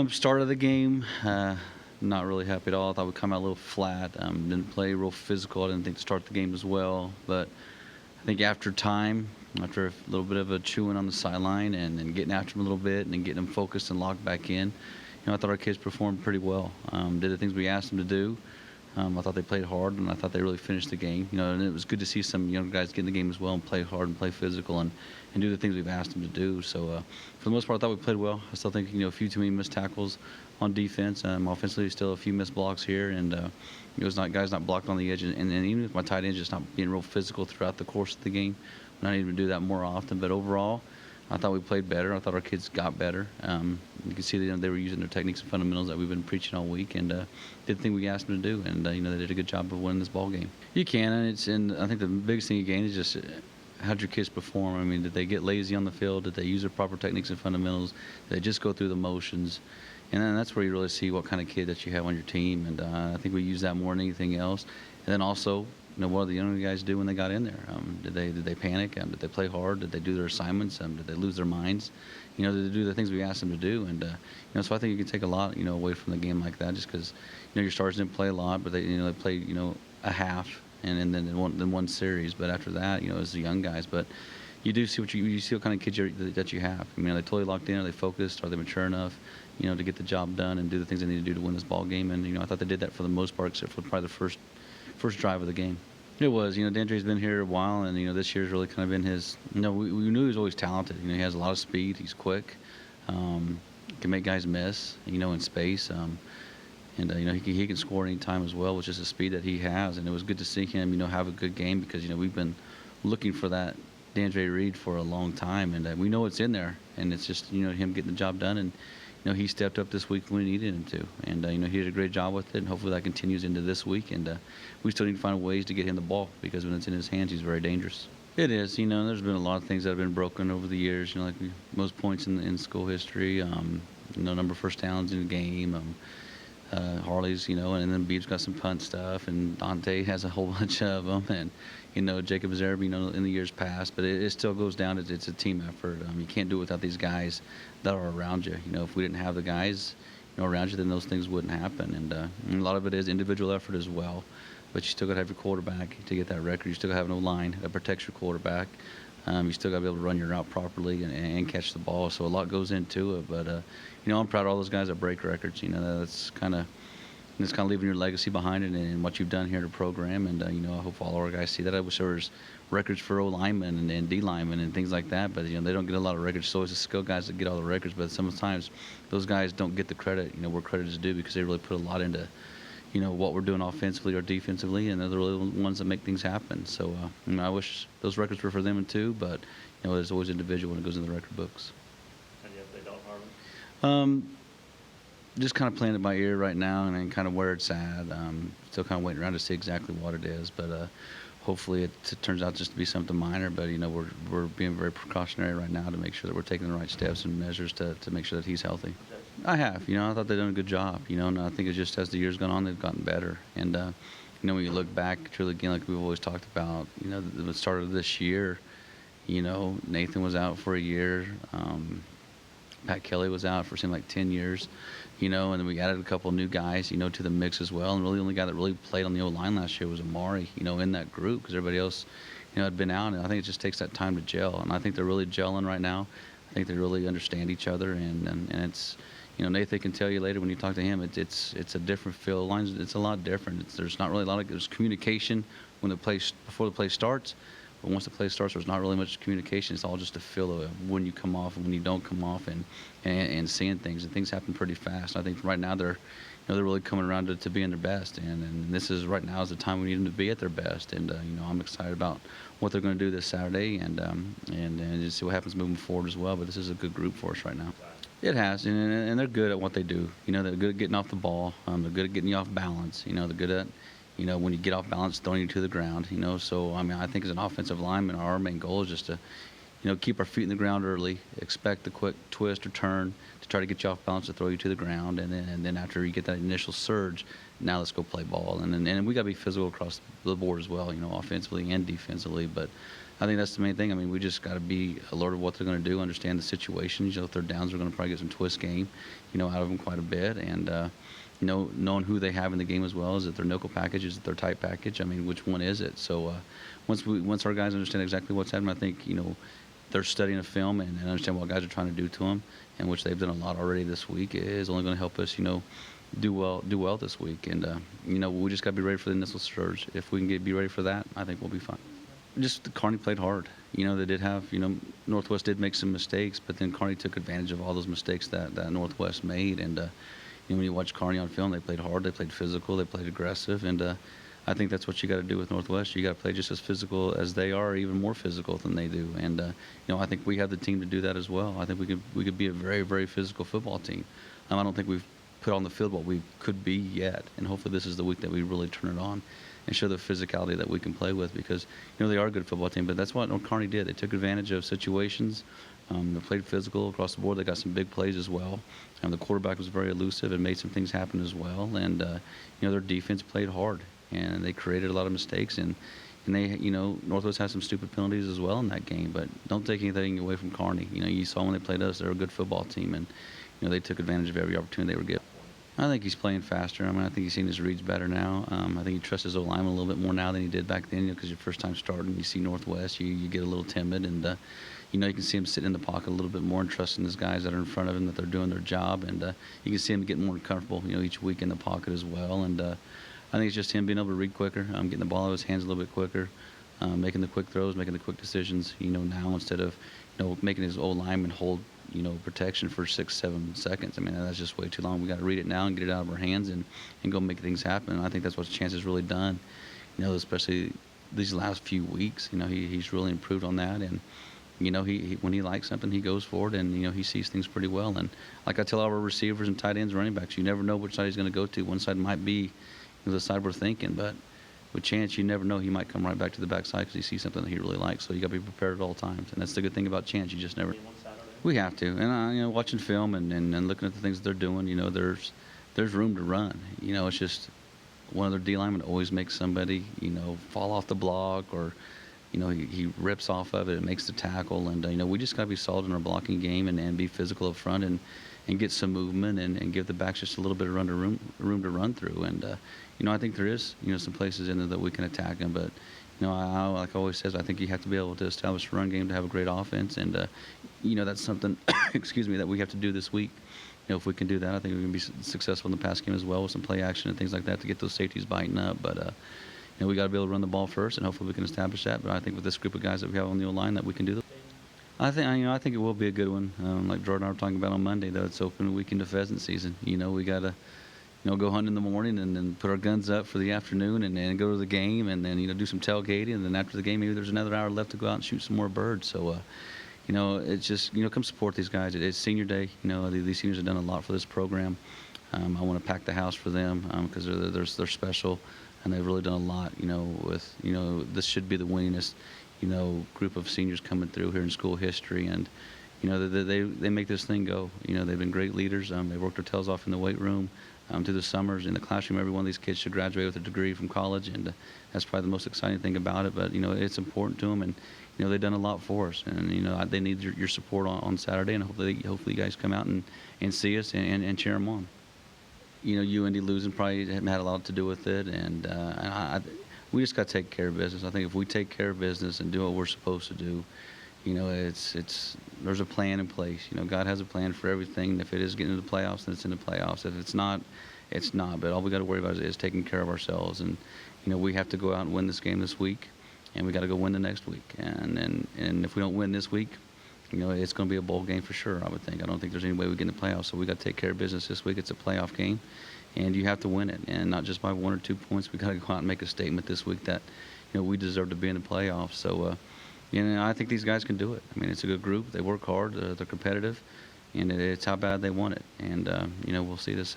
Start of the game, not really happy at all. I thought we'd come out a little flat. Didn't play real physical. I didn't think to start the game as well. But I think after time, after a little bit of a chewing on the sideline and getting after them a little bit and getting them focused and locked back in, I thought our kids performed pretty well. Did the things we asked them to do. I thought they played hard, and I thought they really finished the game. And it was good to see some young guys get in the game as well and play hard and play physical and do the things we've asked them to do. So for the most part, I thought we played well. I still think a few too many missed tackles on defense. Offensively, still a few missed blocks here, and it was not guys not blocked on the edge. And even with my tight end just not being real physical throughout the course of the game, I need to do that more often. But overall, I thought we played better. I thought our kids got better. You can see they were using their techniques and fundamentals that we've been preaching all week, and did the thing we asked them to do. And they did a good job of winning this ball game. You can, and I think the biggest thing you gain is just how'd your kids perform. I mean, did they get lazy on the field? Did they use their proper techniques and fundamentals? Did they just go through the motions? And then that's where you really see what kind of kid that you have on your team. And I think we use that more than anything else. And then also, what did the younger guys do when they got in there? Did they panic? Did they play hard? Did they do their assignments? Did they lose their minds? Did they do the things we asked them to do? And so I think you can take a lot, away from the game like that, just because your stars didn't play a lot, but they played a half and then one series. But after that, as the young guys, but you do see you see what kind of kids that you have. I mean, are they totally locked in? Are they focused? Are they mature enough, to get the job done and do the things they need to do to win this ball game? And I thought they did that for the most part, except for probably the first drive of the game. It was, Dandre's been here a while, and this year's really kind of been his. We knew he was always talented. He has a lot of speed. He's quick. Can make guys miss. In space. And he can score any time as well, which is the speed that he has. And it was good to see him, have a good game because we've been looking for that Dandre Reed for a long time, and we know it's in there. And it's just him getting the job done, and he stepped up this week when we needed him to, and he did a great job with it. And hopefully that continues into this week. And we still need to find ways to get him the ball because when it's in his hands, he's very dangerous. It is, there's been a lot of things that have been broken over the years. Like most points in school history. Number of first downs in the game. Harley's, and then Beeb's got some punt stuff, and Dante has a whole bunch of them, and Jacob Azerbi, in the years past. But it still goes down. It's a team effort. You can't do it without these guys that are around you. If we didn't have the guys, around you, then those things wouldn't happen. And a lot of it is individual effort as well. But you still got to have your quarterback to get that record. You still got to have no line that protects your quarterback. You still got to be able to run your route properly and catch the ball. So a lot goes into it. But I'm proud of all those guys that break records. That's kind of leaving your legacy behind it and what you've done here in the program. And I hope all our guys see that. I wish there was records for O linemen and D linemen and things like that. But they don't get a lot of records. So it's the skill guys that get all the records. But sometimes those guys don't get the credit. Where credit is due because they really put a lot into what we're doing offensively or defensively, and they're the really ones that make things happen. So I wish those records were for them too, but there's always individual when it goes in the record books. And yet they don't harm it? Just kind of playing it by ear right now and then kind of where it's at. Still kind of waiting around to see exactly what it is, but hopefully it turns out just to be something minor. But we're being very precautionary right now to make sure that we're taking the right steps and measures to make sure that he's healthy. I have, I thought they'd done a good job, and I think it's just as the years gone on, they've gotten better. And, when you look back, truly again, like we've always talked about, the start of this year, Nathan was out for a year. Pat Kelly was out for seemed like 10 years, and then we added a couple of new guys, to the mix as well. And really the only guy that really played on the O-line last year was Amari, in that group because everybody else, had been out. And I think it just takes that time to gel. And I think they're really gelling right now. I think they really understand each other, and it's, Nathan can tell you later when you talk to him, it's a different feel. Lines, it's a lot different. There's not really a lot of there's communication before the play starts, but once the play starts, there's not really much communication. It's all just a feel of when you come off and when you don't come off, and seeing things. And things happen pretty fast. I think right now they're really coming around to being their best, and this is right now is the time we need them to be at their best. And I'm excited about what they're going to do this Saturday, and just see what happens moving forward as well. But this is a good group for us right now. It has, and they're good at what they do. They're good at getting off the ball. They're good at getting you off balance. They're good at, when you get off balance, throwing you to the ground. So I think as an offensive lineman, our main goal is just to, keep our feet in the ground early, expect the quick twist or turn to try to get you off balance to throw you to the ground, and then after you get that initial surge, now let's go play ball. And we got to be physical across the board as well, offensively and defensively. But I think that's the main thing. I mean, we just got to be alert of what they're going to do, understand the situations. If they're downs, we're going to probably get some twist game, out of them quite a bit, and knowing who they have in the game as well. Is it their nickel package? Is it their tight package? I mean, which one is it? So once our guys understand exactly what's happening, I think they're studying a film and understand what guys are trying to do to them, and which they've done a lot already this week, is only going to help us, do well this week. And we just got to be ready for the initial surge. If we can be ready for that, I think we'll be fine. Just Kearney played hard. They did have, Northwest did make some mistakes, but then Kearney took advantage of all those mistakes that Northwest made. And when you watch Kearney on film, they played hard, they played physical, they played aggressive, and I think that's what you got to do with Northwest. You got to play just as physical as they are, even more physical than they do. And I think we have the team to do that as well. I think we could be a very, very physical football team. I don't think we've put on the field what we could be yet, and hopefully this is the week that we really turn it on and show the physicality that we can play with, because they are a good football team. But that's what Kearney did. They took advantage of situations. They played physical across the board. They got some big plays as well. The quarterback was very elusive and made some things happen as well. And their defense played hard, and they created a lot of mistakes. And they, Northwest had some stupid penalties as well in that game. But don't take anything away from Kearney. You saw when they played us, they're a good football team, and they took advantage of every opportunity they were given. I think he's playing faster. I mean, I think he's seen his reads better now. I think he trusts his O-lineman a little bit more now than he did back then, because your first time starting, you see Northwest, you get a little timid, and you can see him sitting in the pocket a little bit more and trusting his guys that are in front of him, that they're doing their job, and you can see him getting more comfortable, each week in the pocket as well. And I think it's just him being able to read quicker, getting the ball out of his hands a little bit quicker, making the quick throws, making the quick decisions, now instead of, making his O-lineman hold, protection for 6-7 seconds. I mean, that's just way too long. We got to read it now and get it out of our hands and go make things happen. And I think that's what Chance has really done, especially these last few weeks. He's really improved on that. And, he when he likes something, he goes for it, and, he sees things pretty well. And like I tell all our receivers and tight ends, running backs, you never know which side he's going to go to. One side might be the side we're thinking, but with Chance, you never know. He might come right back to the backside because he sees something that he really likes. So you got to be prepared at all times. And that's the good thing about Chance. You just never. We have to. And watching film and looking at the things that they're doing, there's room to run. It's just one of their D linemen always makes somebody, fall off the block, or, he rips off of it and makes the tackle. And, we just got to be solid in our blocking game and be physical up front and get some movement and give the backs just a little bit of room to run through. And, I think there is, some places in there that we can attack them. But, like I always says, I think you have to be able to establish a run game to have a great offense. And, that's something, excuse me, that we have to do this week. If we can do that, I think we can be successful in the pass game as well with some play action and things like that to get those safeties biting up. But, we got to be able to run the ball first, and hopefully we can establish that. But I think with this group of guys that we have on the O-line, that we can do that. I think it will be a good one. Like Jordan and I were talking about on Monday, though, it's open weekend of pheasant season. We got to, go hunt in the morning and then put our guns up for the afternoon and then go to the game and then, do some tailgating. And then after the game, maybe there's another hour left to go out and shoot some more birds. So, it's just, come support these guys. It's senior day. These seniors have done a lot for this program. I want to pack the house for them because they're special, and they've really done a lot, with, this should be the winningest, group of seniors coming through here in school history. And, they make this thing go. They've been great leaders. They've worked their tails off in the weight room, through the summers in the classroom. Every one of these kids should graduate with a degree from college, and that's probably the most exciting thing about it. But it's important to them, and they've done a lot for us, and they need your support on Saturday, and hopefully you guys come out and see us and cheer them on. UND losing probably had a lot to do with it, and we just got to take care of business. I think if we take care of business and do what we're supposed to do, there's a plan in place. God has a plan for everything. If it is getting into the playoffs, then it's in the playoffs. If it's not, it's not. But all we got to worry about is taking care of ourselves. And we have to go out and win this game this week, and we got to go win the next week. And if we don't win this week, it's going to be a bowl game for sure, I would think. I don't think there's any way we get in the playoffs. So we got to take care of business this week. It's a playoff game, and you have to win it, and not just by 1 or 2 points. We got to go out and make a statement this week that we deserve to be in the playoffs. So. I think these guys can do it. I mean, it's a good group. They work hard. They're competitive, and it's how bad they want it. And we'll see this.